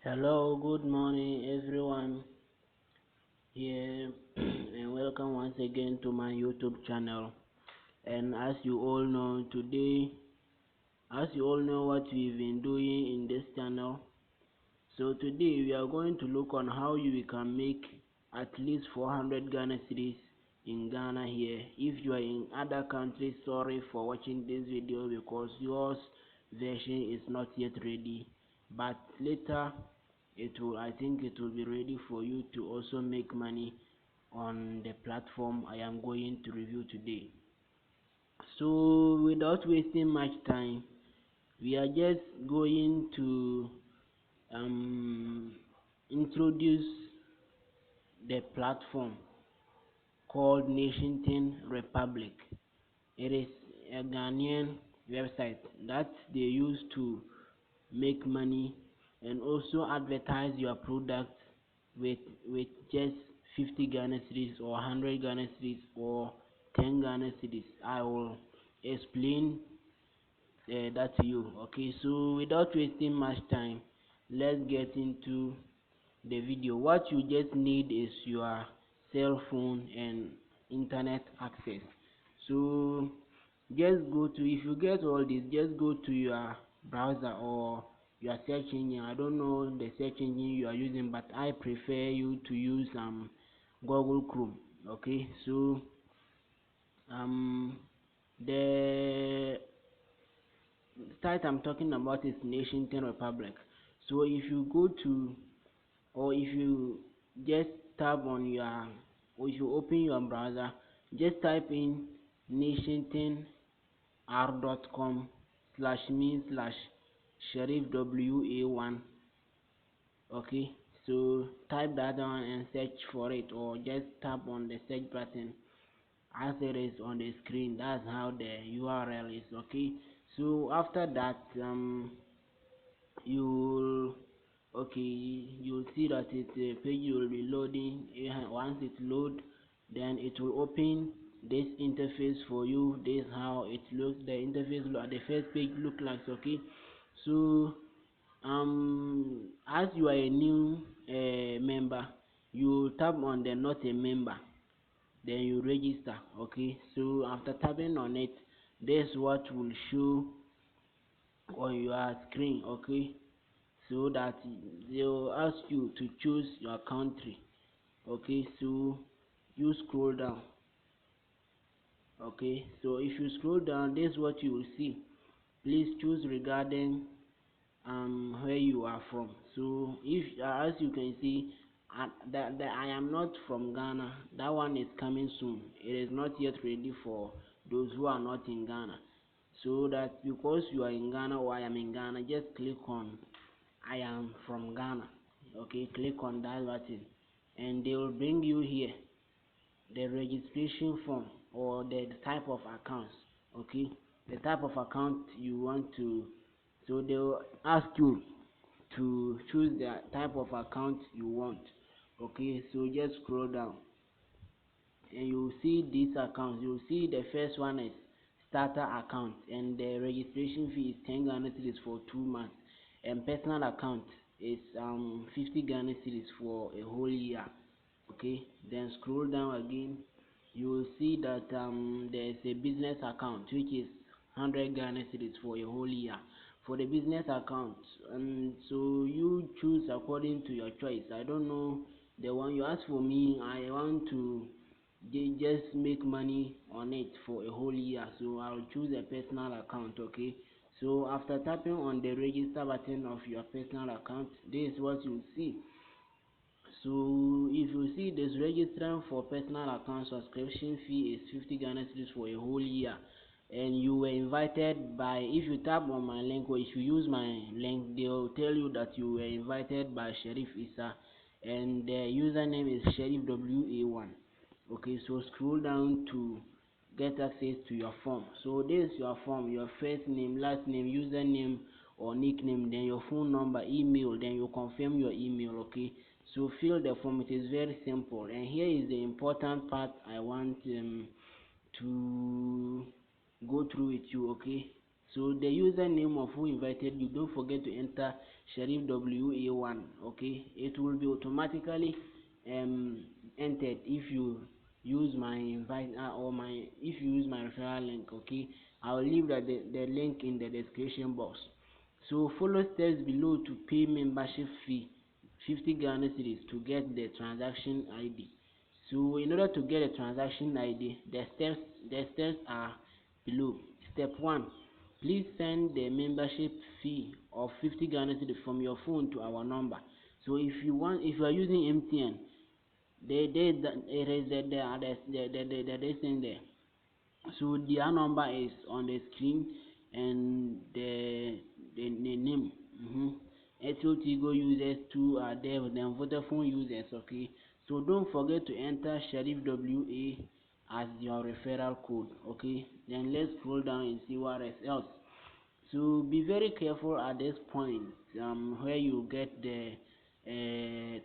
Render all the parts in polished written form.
Hello, good morning everyone here and welcome once again to my YouTube channel. And as you all know what we've been doing in this channel. So today we are going to look on how you can make at least 400 Ghana cedis in Ghana here. If you are in other countries, sorry for watching this video because yours version is not yet ready, but later I think it will be ready for you to also make money on the platform I am going to review today. So without wasting much time, we are just going to introduce the platform called NATIONTON Republic. It is a Ghanaian website that they use to make money and also advertise your product with just 50 Ghana cedis or 100 Ghana cedis or 10 Ghana cedis. I will explain that to you. Okay, so without wasting much time, let's get into the video. What you just need is your cell phone and internet access. So just go to, if you get all this, just go to your browser or your search engine. I don't know the search engine you are using, but I prefer you to use Google Chrome. Okay, so the site I'm talking about is NATIONTON Republic. So if you go to, or if you just tap on your, or if you open your browser, just type in nationtonr.com/me/sharif1. Okay, so type that down and search for it, or just tap on the search button as it is on the screen. That's how the URL is. Okay, so after that you'll you'll see that the page will be loading. Once it load, then it will open this interface for you. This is how it looks. The interface the first page look like. Okay, so as you are a new member, you tap on the not a member, then you register. Okay, so after tapping on it, this is what will show on your screen. Okay, so that they will ask you to choose your country. Okay, so you scroll down. Okay, so if you scroll down, this is what you will see. Please choose regarding where you are from. So if as you can see, that I am not from Ghana. That one is coming soon. It is not yet ready for those who are not in Ghana. So that because you are in Ghana or I am in Ghana, just click on I am from Ghana. Okay, click on that button and they will bring you here the registration form or the type of accounts. Okay, the type of account you want to, so they will ask you to choose the type of account you want. Okay, so just scroll down and you see these accounts. You see the first one is starter account and the registration fee is 10 Ghana cedis for 2 months, and personal account is 50 Ghana cedis for a whole year. Okay, then scroll down again, you will see that there is a business account which is 100 Ghana cedis for a whole year for the business account. And so you choose according to your choice. I don't know the one you ask. For me, I want to just make money on it for a whole year, so I'll choose a personal account. Okay, so after tapping on the register button of your personal account, this is what you see. So if you see this, registering for personal account subscription fee is 50 Ghana cedis for a whole year, and you were invited by, if you tap on my link or if you use my link, they will tell you that you were invited by Sharif Issah and the username is SharifWA1. Okay, so scroll down to get access to your form. So this is your form: your first name, last name, username or nickname, then your phone number, email, then you confirm your email. Okay, so fill the form. It is very simple, and here is the important part I want to go through with you. Okay, So the username of who invited you, don't forget to enter Sharif WA1. Okay, it will be automatically entered if you use my invite or my if you use my referral link. Okay, I will leave the link in the description box. So follow steps below to pay membership fee 50 Ghana cedis to get the transaction ID. So in order to get a transaction ID, the steps are below. Step 1, please send the membership fee of 50 Ghana cedis from your phone to our number. So if you are using MTN, it is the thing there. So their number is on the screen, and the name. Tigo users too are there, then Vodafone users. Okay, so don't forget to enter Sharif WA as your referral code. Okay, then let's scroll down and see what else. So be very careful at this point, where you get the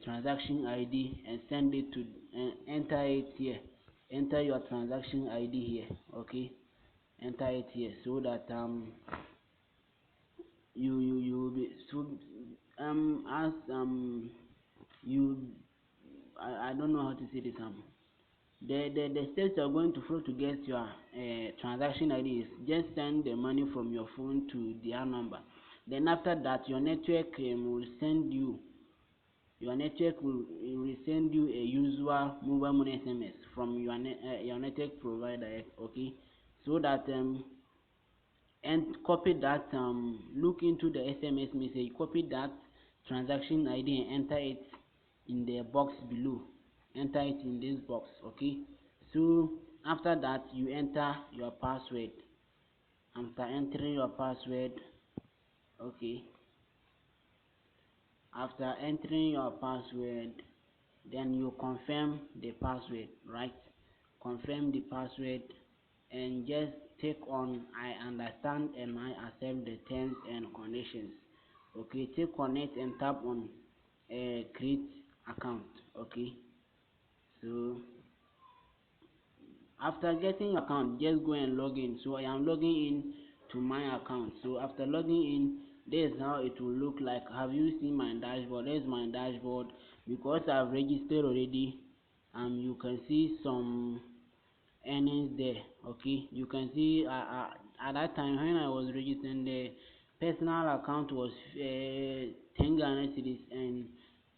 transaction ID and send it to enter it here. Enter your transaction ID here. Okay, enter it here so that you will be so as you I don't know how to say this the steps you are going to follow to get your transaction ID is just send the money from your phone to their number. Then after that, your network will send you a usual mobile money SMS from your network provider. Okay, so that and copy that look into the SMS message, copy that transaction ID and enter it in the box below. Enter it in this box. Okay, so after that you enter your password. After entering your password, okay, after entering your password, then you confirm the password, right? Confirm the password and just take on I understand and I accept the terms and conditions. Okay, take on it and tap on create account. Okay, so after getting your account, just go and log in. So I am logging in to my account. So after logging in, this is how it will look like. Have you seen my dashboard? There's my dashboard. Because I've registered already, you can see some earnings there. Okay, you can see at that time when I was registering, the personal account was 10 Ghana cedis and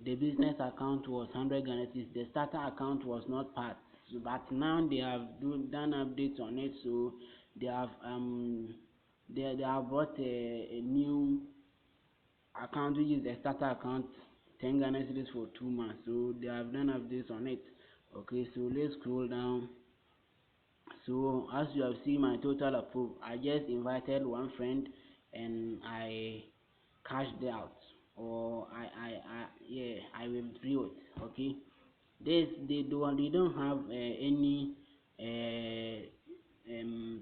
the business account was 100 Ghana cedis. The starter account was not part, so, but now they have done updates on it. So they have they have brought a new account, which is the starter account, 10 Ghana cedis for 2 months. So they have done updates on it. Okay, so let's scroll down. So as you have seen my total approved, I just invited one friend and I cashed out, or I withdrew it. Okay, they don't have any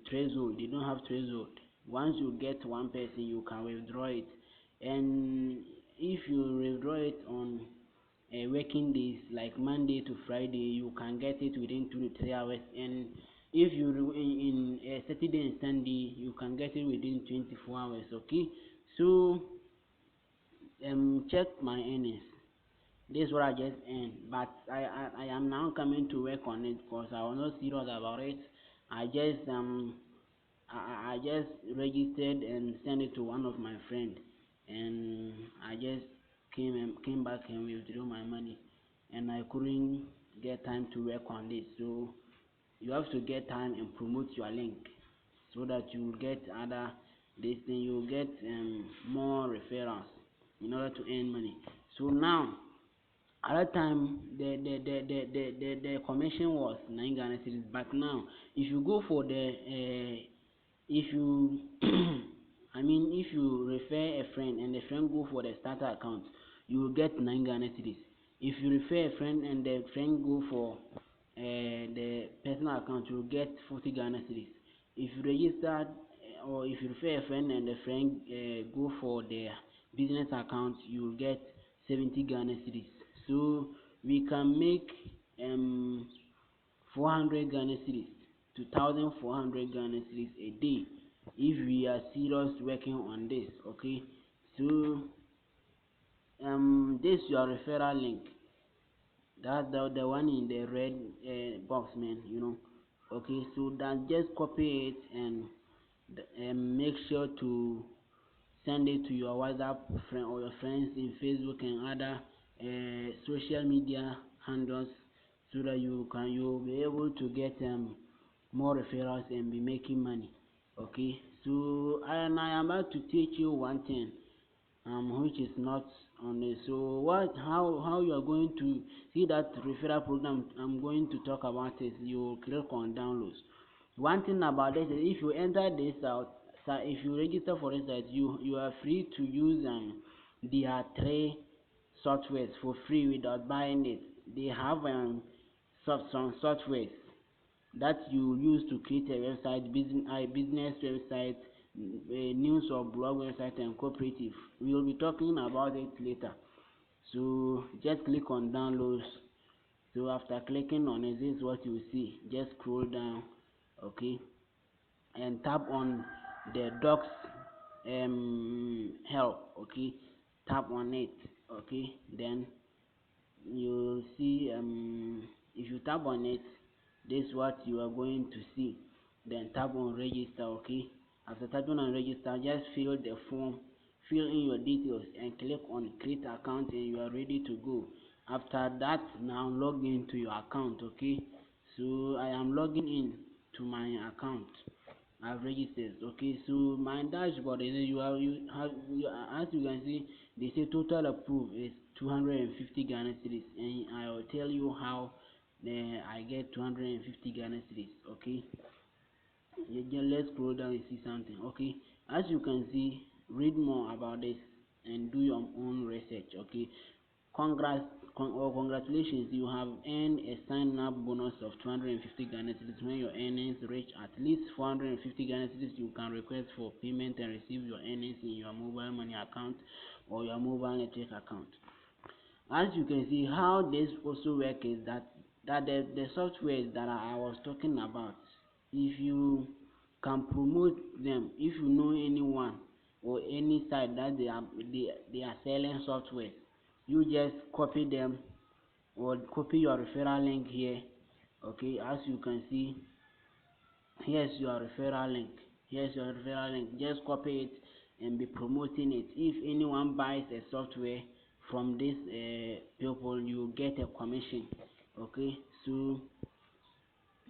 threshold. They don't have threshold. Once you get one person, you can withdraw it, and if you withdraw it on working days like Monday to Friday, you can get it within 2 to 3 hours. And if you in Saturday and Sunday, you can get it within 24 hours. Okay, so check my earnings. This is what I just earned, but I am now coming to work on it because I was not serious about it. I just I just registered and sent it to one of my friend, and I just came back and withdrew my money, and I couldn't get time to work on this. So you have to get time and promote your link so that you will get other this thing. You will get more referrals in order to earn money. So now at that time the commission was 9 Ghana cedis, but now if you go for the if you I mean if you refer a friend and the friend go for the starter account, you will get 9 Ghana cedis. If you refer a friend and the friend go for the personal account, you will get 40 Ghana cedis. If you register or if you refer a friend and the friend go for the business account, you will get 70 Ghana cedis. So we can make 400 Ghana cedis to 1,400 Ghana cedis a day if we are serious working on this. Okay, so this your referral link, that's the one in the red box, man, you know. Okay, so then just copy it and make sure to send it to your WhatsApp friend or your friends in Facebook and other social media handles, so that you'll be able to get more referrals and be making money. Okay, so I am about to teach you one thing which is not on it. So how you are going to see that referral program I'm going to talk about is you click on downloads. One thing about this is if you enter this out, so if you register for this site, you are free to use their three softwares for free without buying it. They have some softwares that you use to create a website, business website, a news or blog website, and cooperative. We will be talking about it later. So just click on downloads. So after clicking on it, this is what you see. Just scroll down, okay, and tap on the docs help. Okay, tap on it. Okay, then you'll see if you tap on it, this is what you are going to see. Then tap on register. Okay, after tapping on register, just fill the form, fill in your details, and click on create account, and you are ready to go. After that, now log into your account. Okay, so I am logging in to my account. I've registered. Okay, so my dashboard is as you can see, they say total approved is 250 Ghana cedis, and I will tell you how I get 250 Ghana cedis. Okay, let's scroll down and see something. Okay, as you can see, read more about this and do your own research. Okay, congratulations, you have earned a sign-up bonus of 250 Ghana cedis. When your earnings reach at least 450 Ghana cedis, you can request for payment and receive your earnings in your mobile money account or your mobile network account. As you can see, how this also work is that the software that I was talking about, if you can promote them, if you know anyone or any site that they are selling software, you just copy them or copy your referral link here. Okay, as you can see, here's your referral link. Just copy it and be promoting it. If anyone buys a software from this people, you get a commission. Okay, so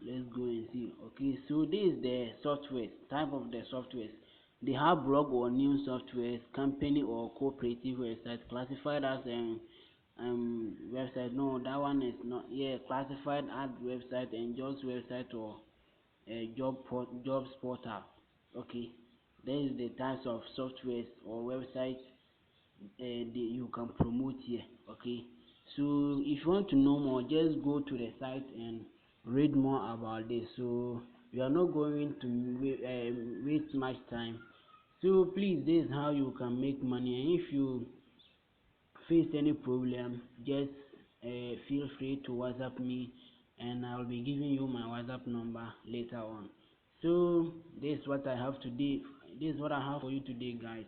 let's go and see. Okay, so this is the software type of the softwares. They have blog or news softwares, company or cooperative website, classified as website. No, that one is not. Yeah, classified ad website and jobs website or a jobs portal. Okay, there is the types of softwares or websites you can promote here. Okay, so if you want to know more, just go to the site and read more about this. So we are not going to waste much time. So please, this is how you can make money, and if you face any problem, just feel free to WhatsApp me, and I will be giving you my WhatsApp number later on. So this is what I have today. This is what I have for you today, guys.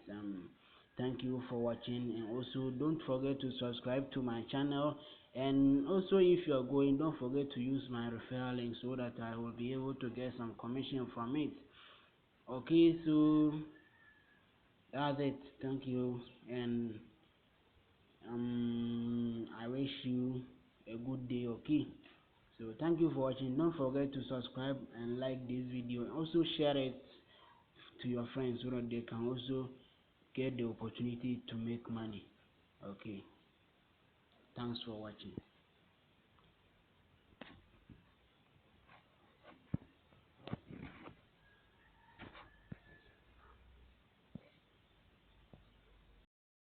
Thank you for watching, and also don't forget to subscribe to my channel. And also, if you are going, don't forget to use my referral link so that I will be able to get some commission from it. Okay, so that's it. Thank you, and I wish you a good day. Okay, so thank you for watching. Don't forget to subscribe and like this video, and also share it to your friends so that they can also get the opportunity to make money. Okay, thanks for watching.